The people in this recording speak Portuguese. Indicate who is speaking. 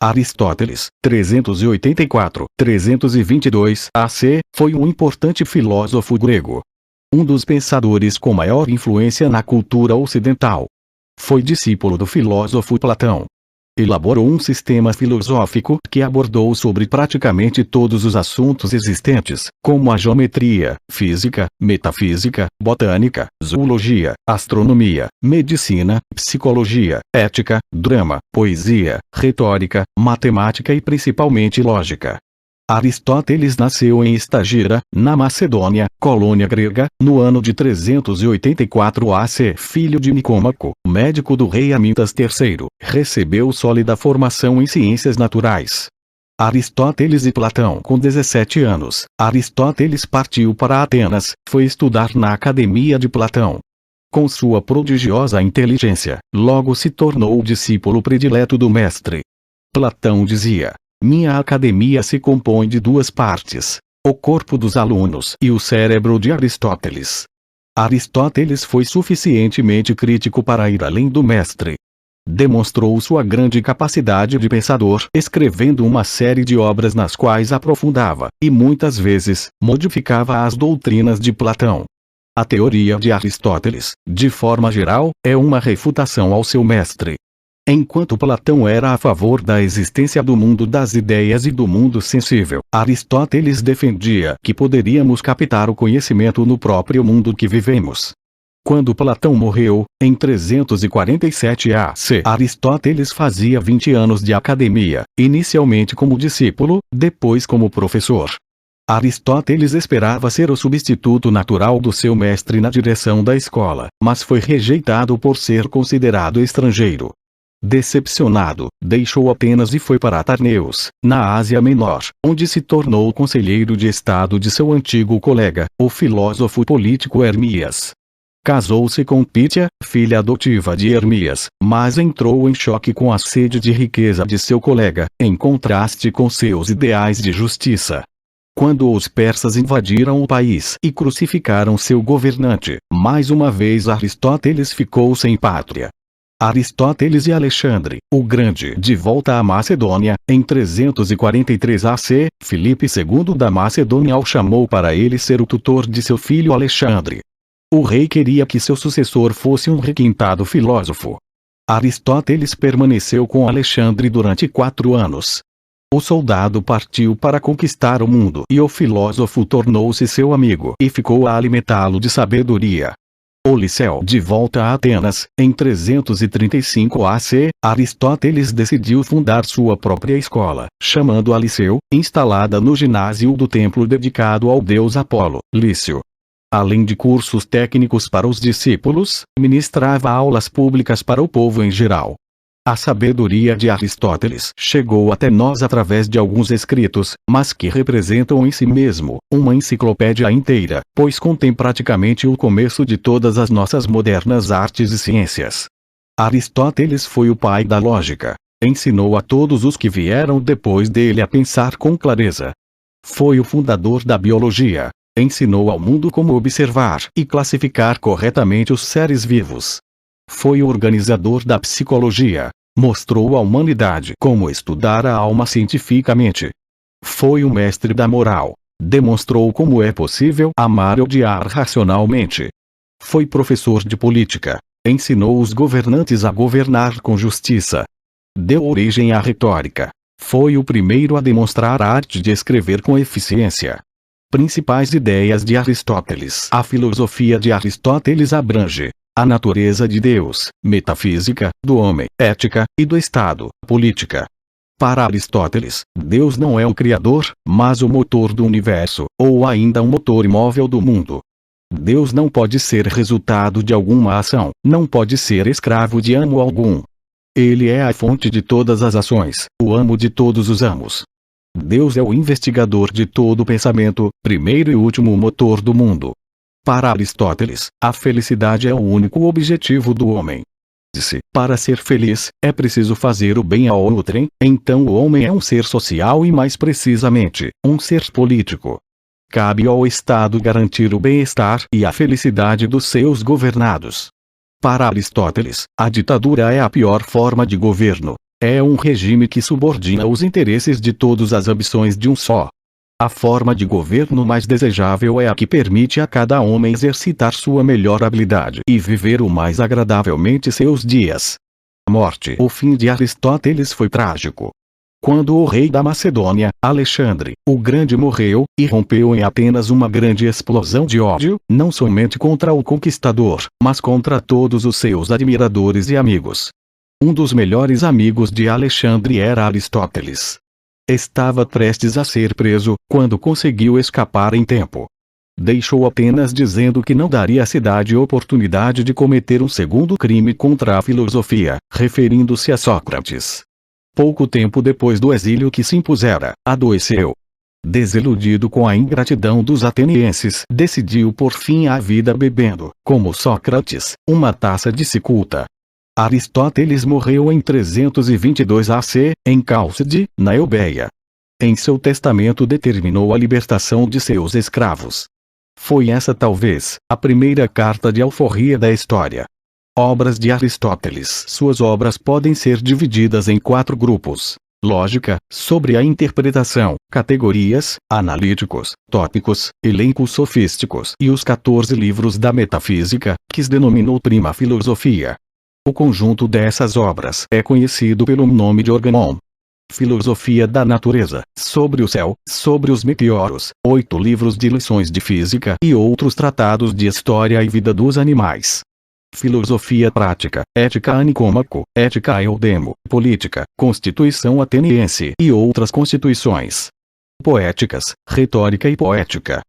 Speaker 1: Aristóteles, 384-322 AC, foi um importante filósofo grego. Um dos pensadores com maior influência na cultura ocidental. Foi discípulo do filósofo Platão. Elaborou um sistema filosófico que abordou sobre praticamente todos os assuntos existentes, como a geometria, física, metafísica, botânica, zoologia, astronomia, medicina, psicologia, ética, drama, poesia, retórica, matemática e principalmente lógica. Aristóteles nasceu em Estagira, na Macedônia, colônia grega, no ano de 384 AC. Filho de Nicômaco, médico do rei Amintas III, recebeu sólida formação em ciências naturais. Aristóteles e Platão. Com 17 anos, Aristóteles partiu para Atenas, foi estudar na academia de Platão. Com sua prodigiosa inteligência, logo se tornou o discípulo predileto do mestre. Platão dizia: minha academia se compõe de duas partes, o corpo dos alunos e o cérebro de Aristóteles. Aristóteles foi suficientemente crítico para ir além do mestre. Demonstrou sua grande capacidade de pensador, escrevendo uma série de obras nas quais aprofundava, e muitas vezes, modificava as doutrinas de Platão. A teoria de Aristóteles, de forma geral, é uma refutação ao seu mestre. Enquanto Platão era a favor da existência do mundo das ideias e do mundo sensível, Aristóteles defendia que poderíamos captar o conhecimento no próprio mundo que vivemos. Quando Platão morreu, em 347 AC, Aristóteles fazia 20 anos de academia, inicialmente como discípulo, depois como professor. Aristóteles esperava ser o substituto natural do seu mestre na direção da escola, mas foi rejeitado por ser considerado estrangeiro. Decepcionado, deixou Atenas e foi para Tarneus, na Ásia Menor, onde se tornou conselheiro de estado de seu antigo colega, o filósofo político Hermias. Casou-se com Pítia, filha adotiva de Hermias, mas entrou em choque com a sede de riqueza de seu colega, em contraste com seus ideais de justiça. Quando os persas invadiram o país e crucificaram seu governante, mais uma vez Aristóteles ficou sem pátria. Aristóteles e Alexandre, o Grande, de volta à Macedônia, em 343 AC, Filipe II da Macedônia o chamou para ele ser o tutor de seu filho Alexandre. O rei queria que seu sucessor fosse um requintado filósofo. Aristóteles permaneceu com Alexandre durante 4 anos. O soldado partiu para conquistar o mundo e o filósofo tornou-se seu amigo e ficou a alimentá-lo de sabedoria. O Liceu. De volta a Atenas, em 335 AC, Aristóteles decidiu fundar sua própria escola, chamando-a Liceu, instalada no ginásio do templo dedicado ao deus Apolo, Lício. Além de cursos técnicos para os discípulos, ministrava aulas públicas para o povo em geral. A sabedoria de Aristóteles chegou até nós através de alguns escritos, mas que representam em si mesmo uma enciclopédia inteira, pois contém praticamente o começo de todas as nossas modernas artes e ciências. Aristóteles foi o pai da lógica. Ensinou a todos os que vieram depois dele a pensar com clareza. Foi o fundador da biologia. Ensinou ao mundo como observar e classificar corretamente os seres vivos. Foi o organizador da psicologia. Mostrou à humanidade como estudar a alma cientificamente. Foi o mestre da moral. Demonstrou como é possível amar e odiar racionalmente. Foi professor de política. Ensinou os governantes a governar com justiça. Deu origem à retórica. Foi o primeiro a demonstrar a arte de escrever com eficiência. Principais ideias de Aristóteles. A filosofia de Aristóteles abrange a natureza de Deus, metafísica, do homem, ética, e do Estado, política. Para Aristóteles, Deus não é o Criador, mas o motor do universo, ou ainda um motor imóvel do mundo. Deus não pode ser resultado de alguma ação, não pode ser escravo de amo algum. Ele é a fonte de todas as ações, o amo de todos os amos. Deus é o investigador de todo o pensamento, primeiro e último motor do mundo. Para Aristóteles, a felicidade é o único objetivo do homem. Disse: para ser feliz, é preciso fazer o bem ao outrem, então o homem é um ser social e mais precisamente, um ser político. Cabe ao Estado garantir o bem-estar e a felicidade dos seus governados. Para Aristóteles, a ditadura é a pior forma de governo. É um regime que subordina os interesses de todos às ambições de um só. A forma de governo mais desejável é a que permite a cada homem exercitar sua melhor habilidade e viver o mais agradavelmente seus dias. A morte ou fim de Aristóteles foi trágico. Quando o rei da Macedônia, Alexandre, o Grande morreu, irrompeu em Atenas uma grande explosão de ódio, não somente contra o conquistador, mas contra todos os seus admiradores e amigos. Um dos melhores amigos de Alexandre era Aristóteles. Estava prestes a ser preso, quando conseguiu escapar em tempo. Deixou Atenas dizendo que não daria à cidade oportunidade de cometer um segundo crime contra a filosofia, referindo-se a Sócrates. Pouco tempo depois do exílio que se impusera, adoeceu. Desiludido com a ingratidão dos atenienses, decidiu por fim à vida bebendo, como Sócrates, uma taça de cicuta. Aristóteles morreu em 322 AC, em Cálcide, na Eubéia. Em seu testamento determinou a libertação de seus escravos. Foi essa talvez, a primeira carta de alforria da história. Obras de Aristóteles. Suas obras podem ser divididas em 4 grupos. Lógica, sobre a interpretação, categorias, analíticos, tópicos, elencos sofísticos e os 14 livros da metafísica, que se denominou Prima Filosofia. O conjunto dessas obras é conhecido pelo nome de Organon. Filosofia da natureza, sobre o céu, sobre os meteoros, 8 livros de lições de física e outros tratados de história e vida dos animais. Filosofia prática, ética a Nicômaco, ética a Eudemo, política, constituição ateniense e outras constituições. Poéticas, retórica e poética,